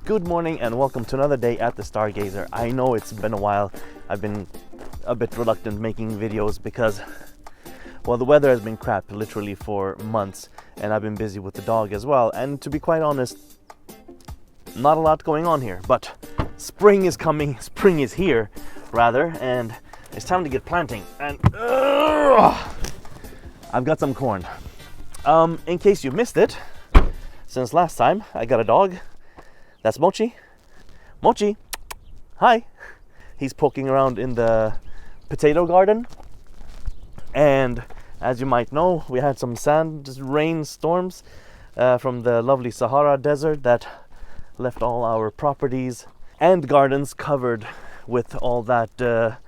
Good morning and welcome to another day at the Stargazer. I know it's been a while. I've been a bit reluctant making videos because, well, the weather has been crap literally for months and I've been busy with the dog as well. And to be quite honest, not a lot going on here, but spring is coming, spring is here rather, and it's time to get planting. And I've got some corn. In case you missed it, since last time I got a dog. That's Mochi. Mochi, hi. He's poking around in the potato garden. And as you might know, we had some rainstorms from the lovely Sahara Desert that left all our properties and gardens covered with all that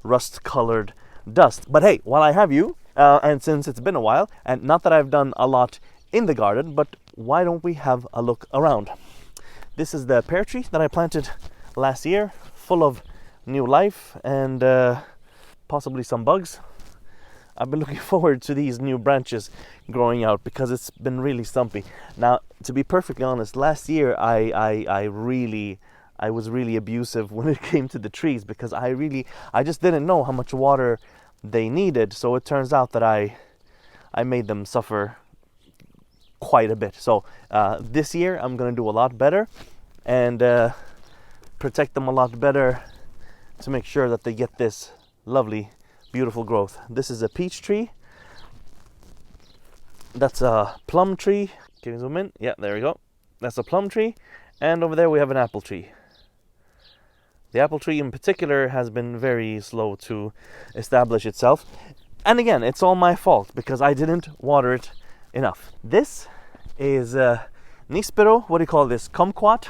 rust-colored dust. But hey, while I have you, and since it's been a while, and not that I've done a lot in the garden, but why don't we have a look around? This is the pear tree that I planted last year, full of new life and possibly some bugs. I've been looking forward to these new branches growing out because it's been really stumpy. Now, to be perfectly honest, last year I was really abusive when it came to the trees because I just didn't know how much water they needed. So it turns out that I made them suffer quite a bit. So this year I'm gonna do a lot better and protect them a lot better to make sure that they get this lovely, beautiful growth. This is a peach tree. That's a plum tree. Can you zoom in? Yeah, there we go. That's a plum tree. And over there we have an apple tree. The apple tree in particular has been very slow to establish itself. And again, it's all my fault because I didn't water it enough. This is Nispero, what do you call this? Kumquat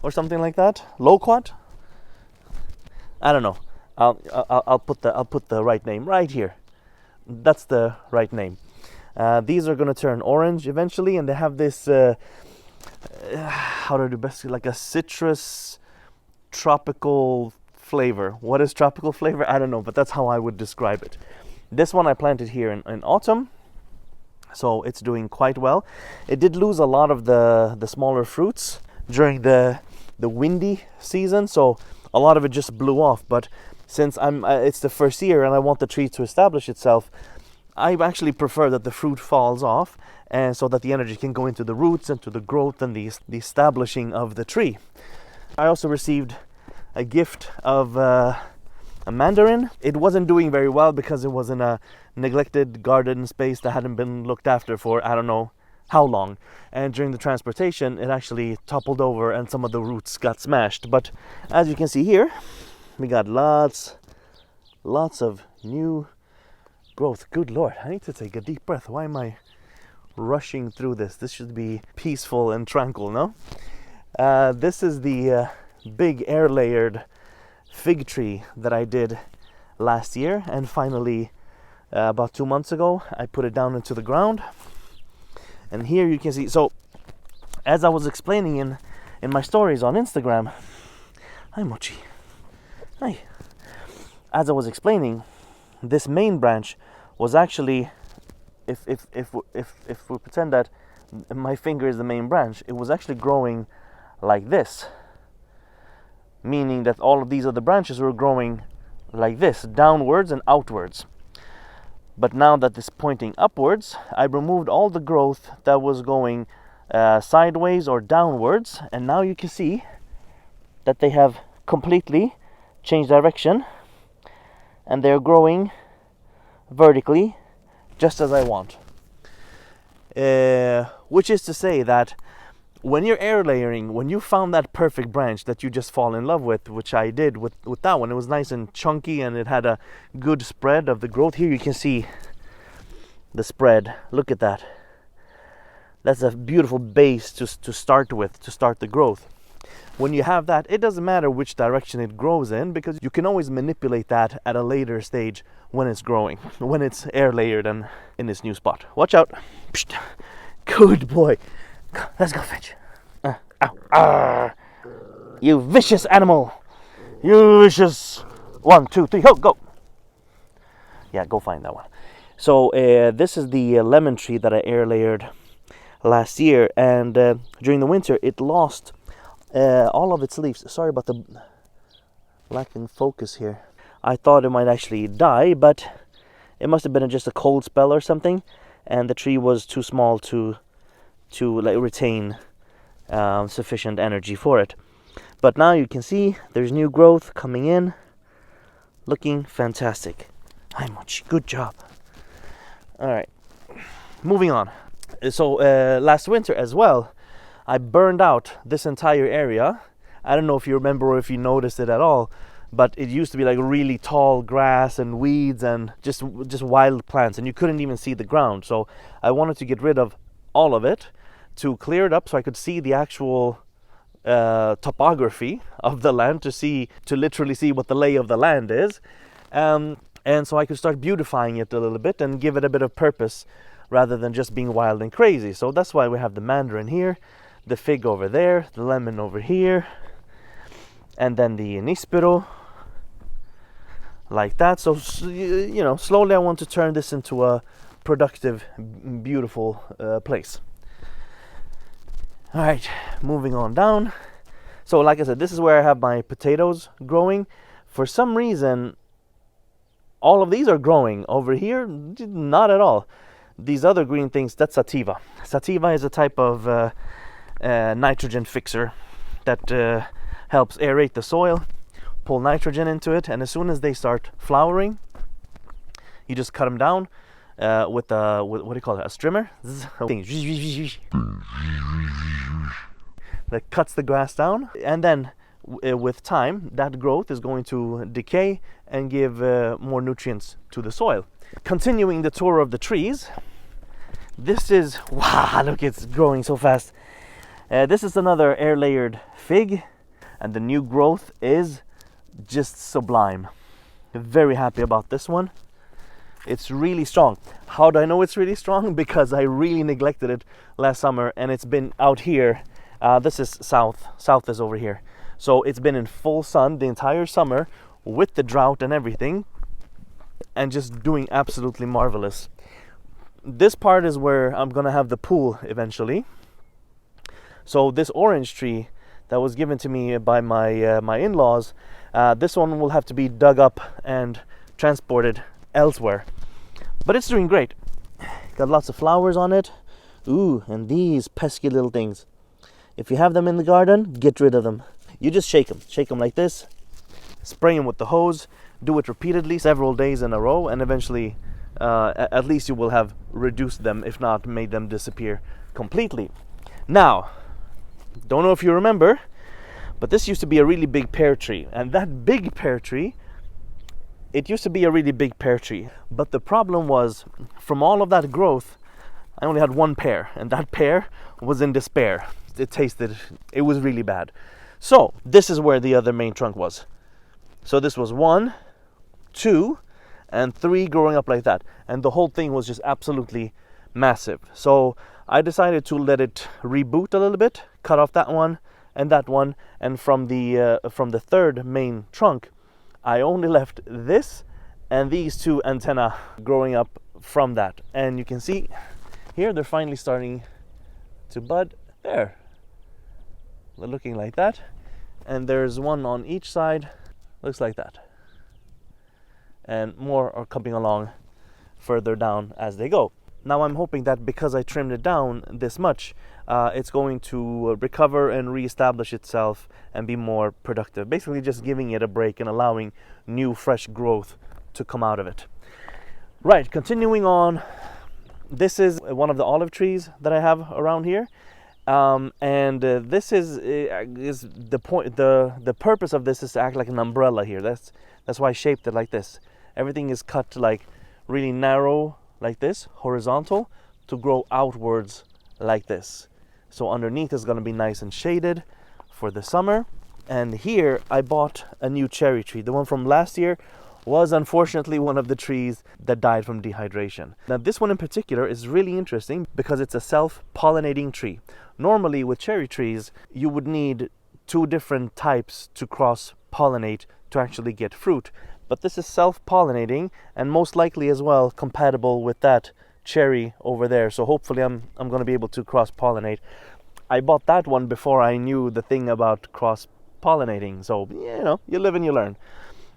or something like that? Loquat? I don't know. I'll put the right name right here. That's the right name. These are going to turn orange eventually, and they have this how do I do best? Like a citrus tropical flavor. What is tropical flavor? I don't know, but that's how I would describe it. This one I planted here in autumn. So it's doing quite well. It did lose a lot of the smaller fruits during the windy season, so a lot of it just blew off. But since it's the first year and I want the tree to establish itself, I actually prefer that the fruit falls off, and so that the energy can go into the roots and to the growth and the establishing of the tree. I also received a gift of a mandarin. It wasn't doing very well because it was in a neglected garden space that hadn't been looked after for I don't know how long, and during the transportation it actually toppled over and some of the roots got smashed. But as you can see here, we got lots of new growth. Good Lord, I need to take a deep breath. Why am I rushing through this? This should be peaceful and tranquil, no? This is the big air layered fig tree that I did last year, and finally about 2 months ago I put it down into the ground. And here you can see, so as I was explaining in my stories on Instagram, hi Mochi, hi. As I was explaining, this main branch was actually, if we pretend that my finger is the main branch, it was actually growing like this, meaning that all of these other branches were growing like this, downwards and outwards. But now that it's pointing upwards, I removed all the growth that was going sideways or downwards, and now you can see that they have completely changed direction and they're growing vertically just as I want. Which is to say that when you're air layering, when you found that perfect branch that you just fall in love with, which I did with that one, it was nice and chunky and it had a good spread of the growth. Here you can see the spread. Look at that. That's a beautiful base to start with, to start the growth. When you have that, it doesn't matter which direction it grows in because you can always manipulate that at a later stage when it's growing, when it's air layered and in this new spot. Watch out. Psst. Good boy. Let's go fetch. Ow. You vicious animal. You vicious. 1, 2, 3, go. Yeah, go find that one. So this is the lemon tree that I air layered last year, and during the winter it lost all of its leaves. Sorry about the lacking focus here. I thought it might actually die, but it must have been just a cold spell or something, and the tree was too small to like retain sufficient energy for it. But now you can see there's new growth coming in, looking fantastic. Hi Mochi, good job. All right, moving on. So last winter as well, I burned out this entire area. I don't know if you remember or if you noticed it at all, but it used to be like really tall grass and weeds and just wild plants, and you couldn't even see the ground. So I wanted to get rid of all of it to clear it up so I could see the actual topography of the land, to literally see what the lay of the land is, and so I could start beautifying it a little bit and give it a bit of purpose rather than just being wild and crazy. So that's why we have the mandarin here, the fig over there, the lemon over here, and then the nispero like that. So you know, slowly I want to turn this into a productive, beautiful place. All right, moving on down. So like I said, this is where I have my potatoes growing. For some reason, all of these are growing. Over here, not at all. These other green things, that's sativa. Sativa is a type of nitrogen fixer that helps aerate the soil, pull nitrogen into it, and as soon as they start flowering, you just cut them down with what do you call it? A strimmer? That cuts the grass down, and then with time that growth is going to decay and give more nutrients to the soil. Continuing the tour of the trees, this is, wow, look, it's growing so fast. This is another air layered fig, and the new growth is just sublime. Very happy about this one. It's really strong. How do I know it's really strong? Because I really neglected it last summer, and it's been out here. This is south is over here. So it's been in full sun the entire summer with the drought and everything, and just doing absolutely marvelous. This part is where I'm gonna have the pool eventually. So this orange tree that was given to me by my in-laws, this one will have to be dug up and transported elsewhere. But it's doing great. Got lots of flowers on it. Ooh, and these pesky little things. If you have them in the garden, get rid of them. You just shake them like this, spray them with the hose, do it repeatedly several days in a row, and eventually at least you will have reduced them, if not made them disappear completely. Now, don't know if you remember, but this used to be a really big pear tree, and that big pear tree, it used to be a really big pear tree, but the problem was, from all of that growth, I only had one pear, and that pear was in despair. It was really bad. So this is where the other main trunk was. So this was 1, 2, and 3 growing up like that, and the whole thing was just absolutely massive. So I decided to let it reboot a little bit, cut off that one, and from the third main trunk, I only left this and these 2 antennae growing up from that. And you can see here they're finally starting to bud. There, they're looking like that, and there's one on each side, looks like that, and more are coming along further down as they go. Now I'm hoping that because I trimmed it down this much, it's going to recover and reestablish itself and be more productive. Basically just giving it a break and allowing new fresh growth to come out of it. Right, continuing on, this is one of the olive trees that I have around here. This is the point. The purpose of this is to act like an umbrella here. That's why I shaped it like this. Everything is cut like really narrow like this, horizontal, to grow outwards like this. So underneath is going to be nice and shaded for the summer. And here I bought a new cherry tree. The one from last year was unfortunately one of the trees that died from dehydration. Now this one in particular is really interesting because it's a self-pollinating tree. Normally with cherry trees, you would need 2 different types to cross-pollinate to actually get fruit. But this is self-pollinating and most likely as well compatible with that cherry over there. So hopefully I'm going to be able to cross-pollinate. I bought that one before I knew the thing about cross-pollinating. So, you live and you learn.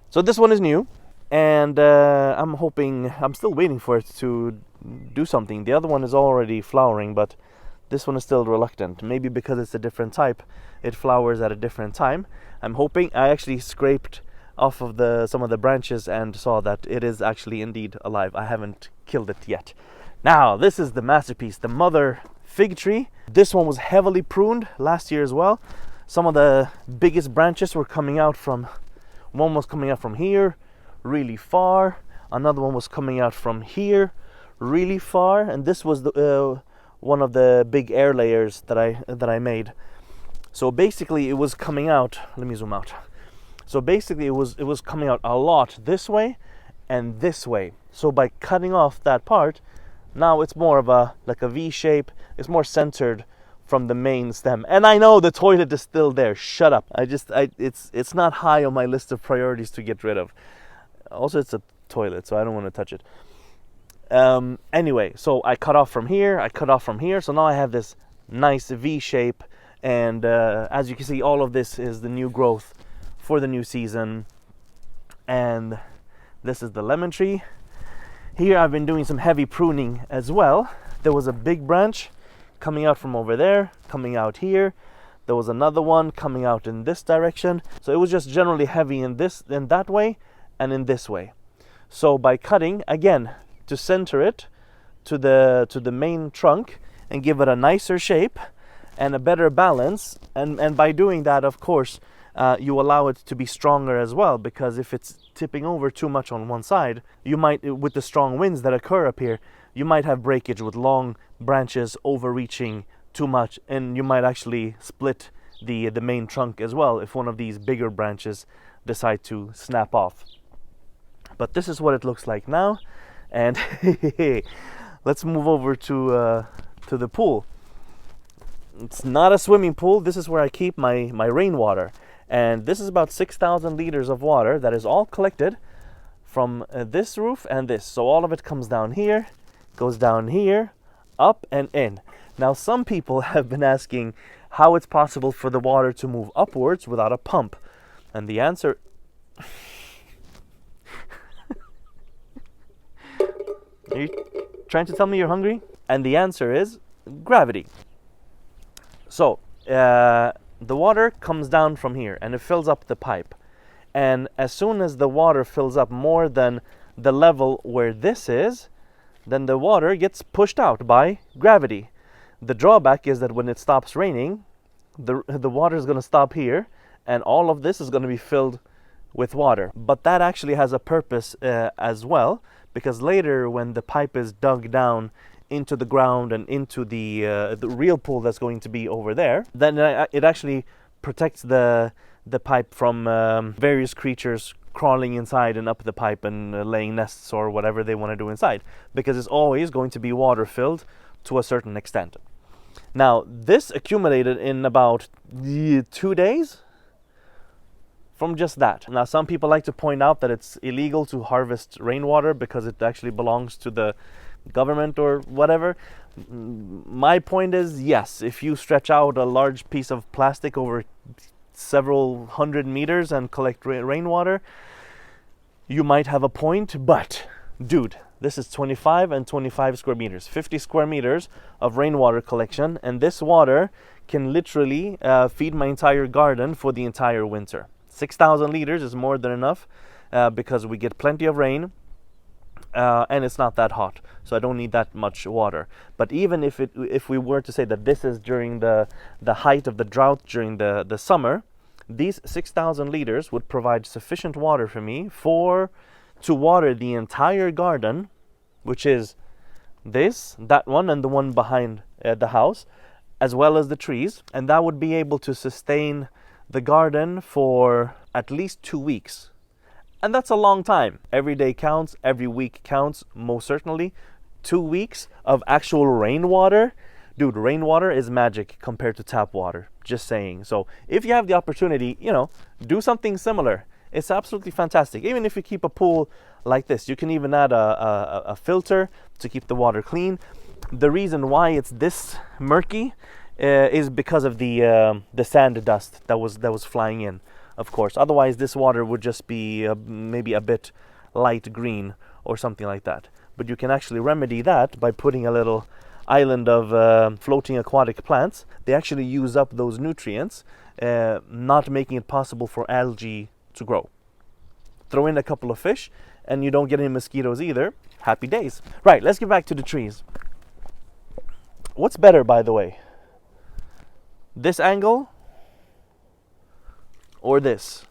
So this one is new, and I'm still waiting for it to do something. The other one is already flowering, but this one is still reluctant. Maybe because it's a different type, it flowers at a different time. I'm hoping. I actually scraped off of some of the branches and saw that it is actually indeed alive. I haven't killed it yet. Now, this is the masterpiece, the mother fig tree. This one was heavily pruned last year as well. Some of the biggest branches were coming out from, one was coming out from here really far, another one was coming out from here really far, and this was the one of the big air layers that I made. So basically it was coming out, let me zoom out. So basically it was coming out a lot this way and this way. So by cutting off that part, now it's more of a V shape. It's more centered from the main stem. And I know the toilet is still there. Shut up. It's not high on my list of priorities to get rid of. Also, it's a toilet, so I don't want to touch it. Anyway, so I cut off from here. I cut off from here. So now I have this nice V shape. And as you can see, all of this is the new growth for the new season. And this is the lemon tree. Here I've been doing some heavy pruning as well. There was a big branch coming out from over there, coming out here. There was another one coming out in this direction. So it was just generally heavy in that way and in this way. So by cutting, again, to center it to the main trunk and give it a nicer shape and a better balance, and by doing that, of course, you allow it to be stronger as well, because if it's tipping over too much on one side, you might, with the strong winds that occur up here, you might have breakage with long branches overreaching too much, and you might actually split the main trunk as well if one of these bigger branches decide to snap off. But this is what it looks like now, and let's move over to the pool. It's not a swimming pool. This is where I keep my rainwater. And this is about 6,000 liters of water that is all collected from this roof and this. So all of it comes down here, goes down here, up and in. Now some people have been asking how it's possible for the water to move upwards without a pump. And the answer... Are you trying to tell me you're hungry? And the answer is gravity. So, the water comes down from here and it fills up the pipe. And as soon as the water fills up more than the level where this is, then the water gets pushed out by gravity. The drawback is that when it stops raining, the water is going to stop here and all of this is going to be filled with water. But that actually has a purpose as well, because later when the pipe is dug down into the ground and into the real pool that's going to be over there, then it actually protects the pipe from various creatures crawling inside and up the pipe and laying nests or whatever they want to do inside, because it's always going to be water filled to a certain extent. Now this accumulated in about 2 days from just that. Now some people like to point out that it's illegal to harvest rainwater because it actually belongs to the government or whatever. My point is, yes, if you stretch out a large piece of plastic over several hundred meters and collect rainwater, you might have a point, but dude, this is 25 and 25 square meters, 50 square meters of rainwater collection, and this water can literally feed my entire garden for the entire winter. 6,000 liters is more than enough because we get plenty of rain. And it's not that hot, so I don't need that much water. But even if we were to say that this is during the height of the drought during the summer, these 6,000 liters would provide sufficient water for me to water the entire garden, which is that one and the one behind the house, as well as the trees, and that would be able to sustain the garden for at least 2 weeks. And that's a long time. Every day counts, every week counts, most certainly. 2 weeks of actual rainwater. Dude, rainwater is magic compared to tap water. Just saying. So if you have the opportunity, do something similar. It's absolutely fantastic. Even if you keep a pool like this, you can even add a filter to keep the water clean. The reason why it's this murky is because of the sand dust that was flying in, of course. Otherwise, this water would just be maybe a bit light green or something like that. But you can actually remedy that by putting a little island of floating aquatic plants. They actually use up those nutrients, not making it possible for algae to grow. Throw in a couple of fish and you don't get any mosquitoes either. Happy days. Right, let's get back to the trees. What's better, by the way? This angle or this?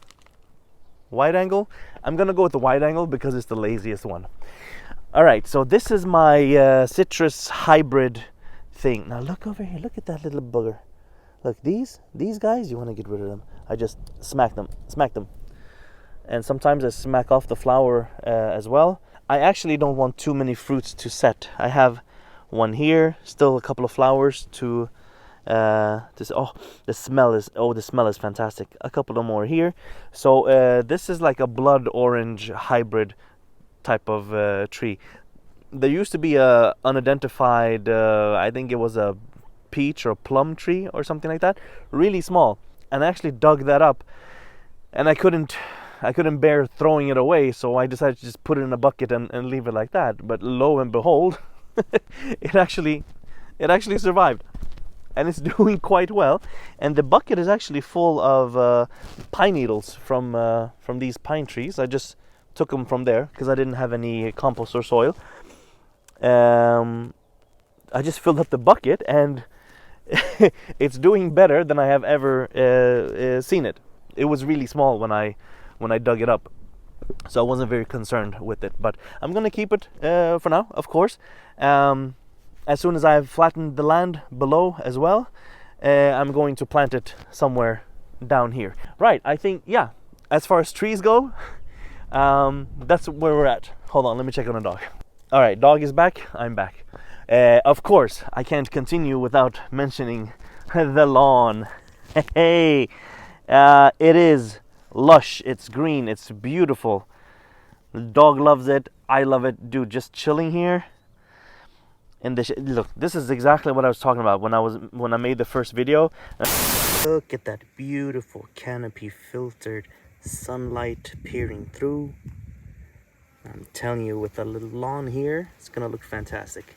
Wide angle? I'm gonna go with the wide angle because it's the laziest one. Alright, so this is my citrus hybrid thing. Now look over here, look at that little booger. Look, these guys, you want to get rid of them. I just smack them. And sometimes I smack off the flower as well. I actually don't want too many fruits to set. I have one here, still a couple of flowers to oh, the smell is fantastic. A couple of more here. So this is like a blood orange hybrid type of tree. There used to be a unidentified, I think it was a peach or plum tree or something like that, really small, and I actually dug that up, and I couldn't bear throwing it away, so I decided to just put it in a bucket and leave it like that. But lo and behold, it actually survived, and it's doing quite well. And the bucket is actually full of pine needles from these pine trees. I just took them from there because I didn't have any compost or soil. I just filled up the bucket, and it's doing better than I have ever seen it. It was really small when I dug it up, so I wasn't very concerned with it. But I'm gonna keep it for now, of course. As soon as I've flattened the land below as well, I'm going to plant it somewhere down here. Right, I think, yeah, as far as trees go, that's where we're at. Hold on, let me check on the dog. All right, dog is back, I'm back. Of course, I can't continue without mentioning the lawn. Hey, it is lush, it's green, it's beautiful. The dog loves it, I love it. Dude, just chilling here. And look, this is exactly what I was talking about when I made the first video. Look at that beautiful canopy, filtered sunlight peering through. I'm telling you, with a little lawn here, it's gonna look fantastic.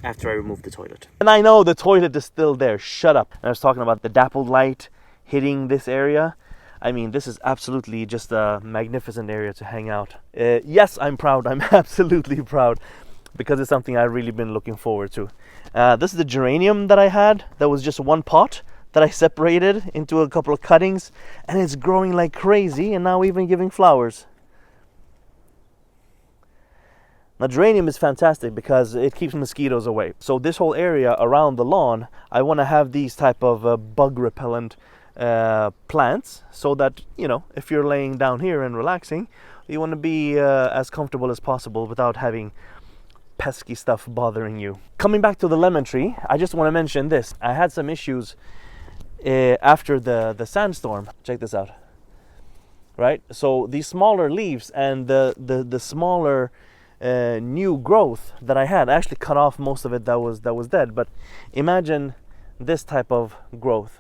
After I remove the toilet. And I know the toilet is still there, shut up. And I was talking about the dappled light hitting this area. I mean, this is absolutely just a magnificent area to hang out. Yes, I'm proud, I'm absolutely proud, because it's something I've really been looking forward to. This is the geranium that I had, that was just one pot that I separated into a couple of cuttings, and it's growing like crazy, and now even giving flowers. Now, geranium is fantastic because it keeps mosquitoes away. So this whole area around the lawn, I want to have these type of bug repellent plants, so that, you know, if you're laying down here and relaxing, you want to be as comfortable as possible without having pesky stuff bothering you. Coming back to the lemon tree, I just want to mention this. I had some issues after the sandstorm. Check this out. Right? So these smaller leaves and the smaller new growth that I had, I actually cut off most of it that was dead. But imagine this type of growth.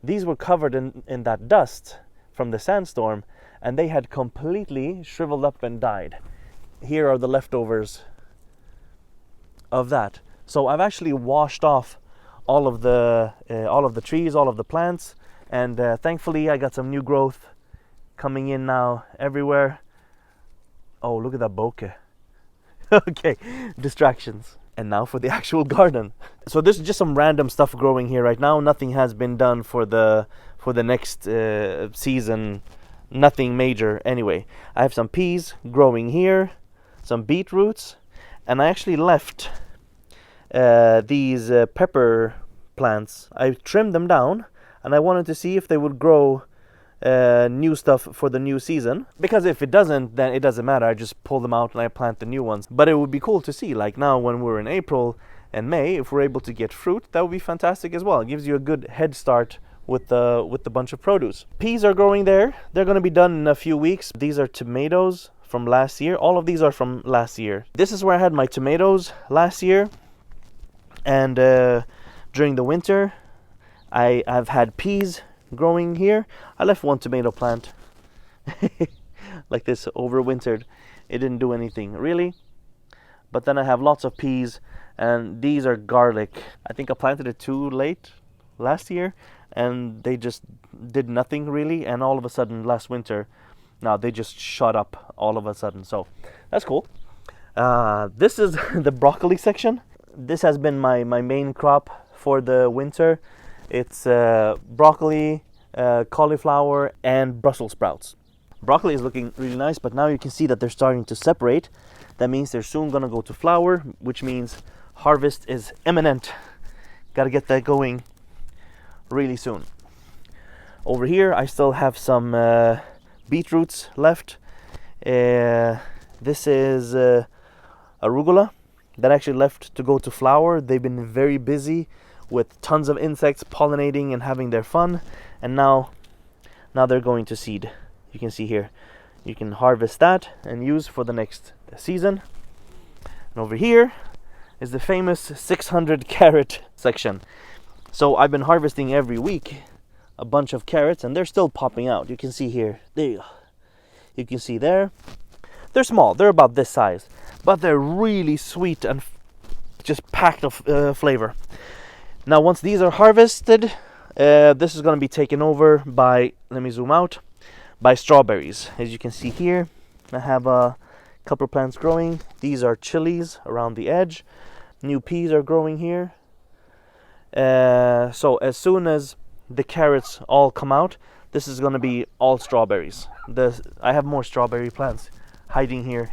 These were covered in that dust from the sandstorm, and they had completely shriveled up and died. Here are the leftovers of that. So I've actually washed off all of the trees, all of the plants, and thankfully I got some new growth coming in now everywhere. Oh, look at that bokeh. Okay, distractions. And now for the actual garden. So this is just some random stuff growing here right now. Nothing has been done for the next season. Nothing major anyway. I have some peas growing here, some beetroots, and I actually left these pepper plants. I trimmed them down, and I wanted to see if they would grow new stuff for the new season, because if it doesn't, then it doesn't matter. I just pull them out and I plant the new ones. But it would be cool to see, like now when we're in April and May, if we're able to get fruit, that would be fantastic as well. It gives you a good head start with the bunch of produce. Peas are growing there. They're going to be done in a few weeks. These are tomatoes from last year. All of these are from last year. This is where I had my tomatoes last year, And during the winter, I've had peas growing here. I left one tomato plant like this overwintered. It didn't do anything really. But then I have lots of peas, and these are garlic. I think I planted it too late last year, and they just did nothing really. And all of a sudden last winter, now they just shot up all of a sudden. So that's cool. This is the broccoli section. This has been my main crop for the winter. It's broccoli, cauliflower, and Brussels sprouts. Broccoli is looking really nice, but now you can see that they're starting to separate. That means they're soon gonna go to flower, which means harvest is imminent. Gotta get that going really soon. Over here I still have some beetroots left. This is arugula that actually left to go to flower. They've been very busy with tons of insects pollinating and having their fun, and now they're going to seed. You can see here, you can harvest that and use for the next season. And over here is the famous 600 carrot section. So I've been harvesting every week a bunch of carrots, and they're still popping out. You can see here, there you go. You can see there. They're small, they're about this size, but they're really sweet and just packed of flavor. Now once these are harvested, this is going to be taken over by, let me zoom out, by strawberries. As you can see here, I have a couple plants growing. These are chilies around the edge. New peas are growing here. So as soon as the carrots all come out, this is going to be all strawberries. I have more strawberry plants hiding here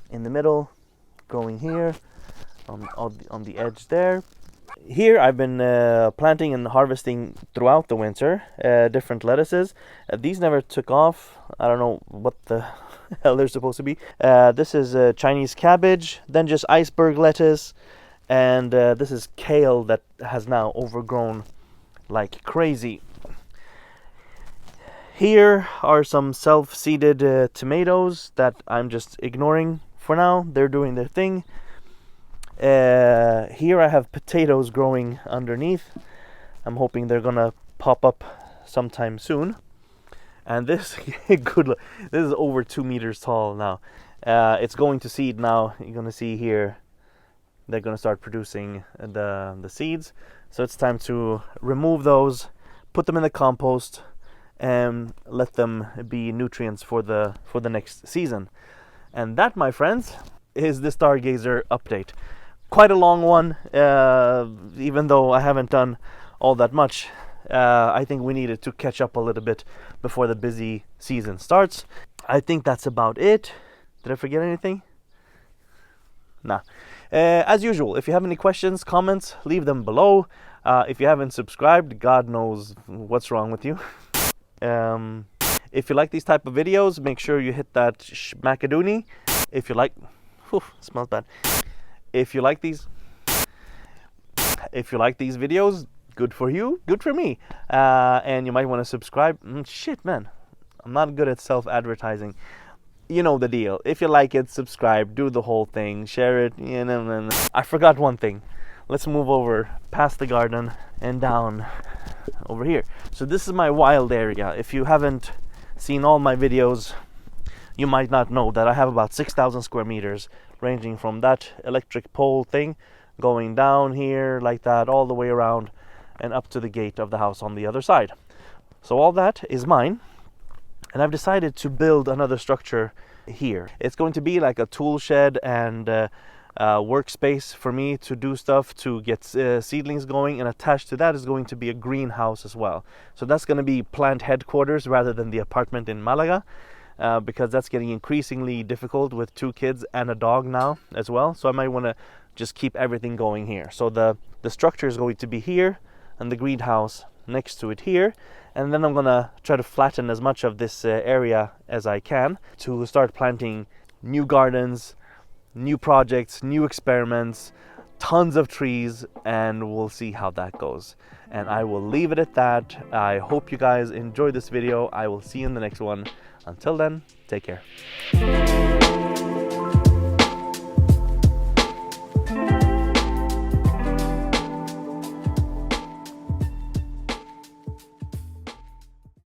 in the middle, growing here on the edge there. Here I've been planting and harvesting throughout the winter different lettuces. These never took off. I don't know what the hell they're supposed to be. This is Chinese cabbage, then just iceberg lettuce, and this is kale that has now overgrown like crazy. Here are some self-seeded tomatoes that I'm just ignoring for now. They're doing their thing. Here I have potatoes growing underneath. I'm hoping they're gonna pop up sometime soon. And this this is over 2 meters tall now. It's going to seed now. You're gonna see here they're gonna start producing the seeds. So it's time to remove those, put them in the compost, and let them be nutrients for the next season. And that, my friends, is the Stargazer update. Quite a long one, even though I haven't done all that much. I think we needed to catch up a little bit before the busy season starts. I think that's about it. Did I forget anything? Nah. As usual, if you have any questions, comments, leave them below. If you haven't subscribed, God knows what's wrong with you. If you like these type of videos, make sure you hit that schmackadoonie. If you like, smells bad. If you like these videos, good for you, good for me. And you might want to subscribe. Shit, man, I'm not good at self-advertising. You know the deal. If you like it, subscribe, do the whole thing, share it. You know. I forgot one thing. Let's move over past the garden and down over here. So this is my wild area. If you haven't seen all my videos, you might not know that I have about 6,000 square meters, ranging from that electric pole thing going down here like that all the way around and up to the gate of the house on the other side. So all that is mine, and I've decided to build another structure here. It's going to be like a tool shed and workspace for me to do stuff, to get seedlings going, and attached to that is going to be a greenhouse as well. So that's going to be plant headquarters rather than the apartment in Malaga. Because that's getting increasingly difficult with 2 kids and a dog now as well. So I might want to just keep everything going here. So the structure is going to be here, and the greenhouse next to it here. And then I'm going to try to flatten as much of this area as I can to start planting new gardens, new projects, new experiments, tons of trees, and we'll see how that goes. And I will leave it at that. I hope you guys enjoyed this video. I will see you in the next one. Until then, take care.